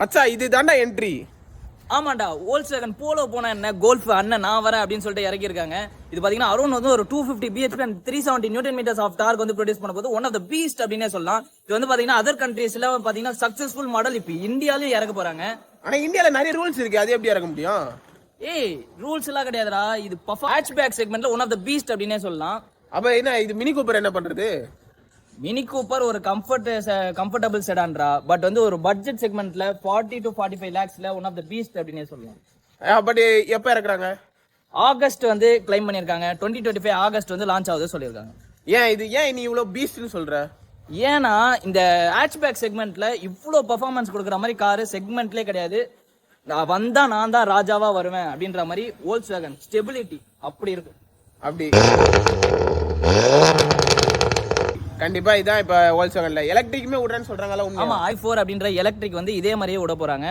மச்சா இது தாண்டா என்ட்ரி. ஆமாண்டா, வோல்க்ஸ்வேகன் போலோ போனா என்ன, கோல்ஃப் அண்ணன் நான் வரேன் அப்படின்னு சொல்லிட்டு இறக்கியிருக்காங்க. இது பாத்தீங்கன்னா அரௌண்ட் வந்து ஒரு 250 bhp and 370 newton metres of torque வந்து ப்ரொடியூஸ் பண்ண போது ஒன் ஆஃப் த பீஸ்ட் அப்படின்னே சொல்லலாம். இது வந்து பாத்தீங்கன்னா அதர் கண்ட்ரீஸ்ல பாத்தீங்கன்னா சக்சஸ்ஃபுல் மாடல் இப்ப இந்தியாலயும் இறக்க போறாங்க. ஆனா இந்தியால நிறைய ரூல்ஸ் இருக்கு, அது எப்படி இறக்க முடியும்? ஏய், ரூல்ஸ் எல்லாம் கிடையாதுடா. இது ஹேட்ச்பேக் செக்மெண்ட்ல ஒன் ஆஃப் த பீஸ்ட் அப்படின்னே சொல்லலாம். அப்ப என்ன இது மினி கூப்பர் என்ன பண்றது? மினி கூப்பர் ஒரு கம்ஃபர்டபிள் செடான்டா. பட் வந்து ஒரு பட்ஜெட் செக்மெண்ட்ல 40 to 45 lakhsல ஒன் ஆஃப் த பீஸ்ட் அப்படின்னே சொல்லலாம். பட் எப்ப இறக்குறாங்க? ஆகஸ்ட் வந்து கிளைம் பண்ணிருக்காங்க. 2025 ஆகஸ்ட் வந்து லான்ச் ஆகுது சொல்லியிருக்காங்க. ஏன் நீ இவ்வளவு பீஸ்ட்னு சொல்ற? ஏன்னா இந்த ஹேட்ச்பேக் செக்மெண்ட்ல இவ்வளோ பெர்ஃபார்மன்ஸ் கொடுக்குற மாதிரி காரு செக்மெண்ட்லேயே கிடையாது. நான் தான் ராஜாவா வருவேன் அப்படின்ற மாதிரி வோல்க்ஸ்வேகன் ஸ்டெபிலிட்டி அப்படி இருக்கும். அப்படி கண்டிப்பா இதான் இப்ப வோல்க்ஸ்வேகன்ல எலக்ட்ரிக்குமே விடுறேன்னு சொல்றாங்கல்ல. ஆமா, i4 அப்படின்ற எலக்ட்ரிக் வந்து இதே மாதிரியே விட போறாங்க.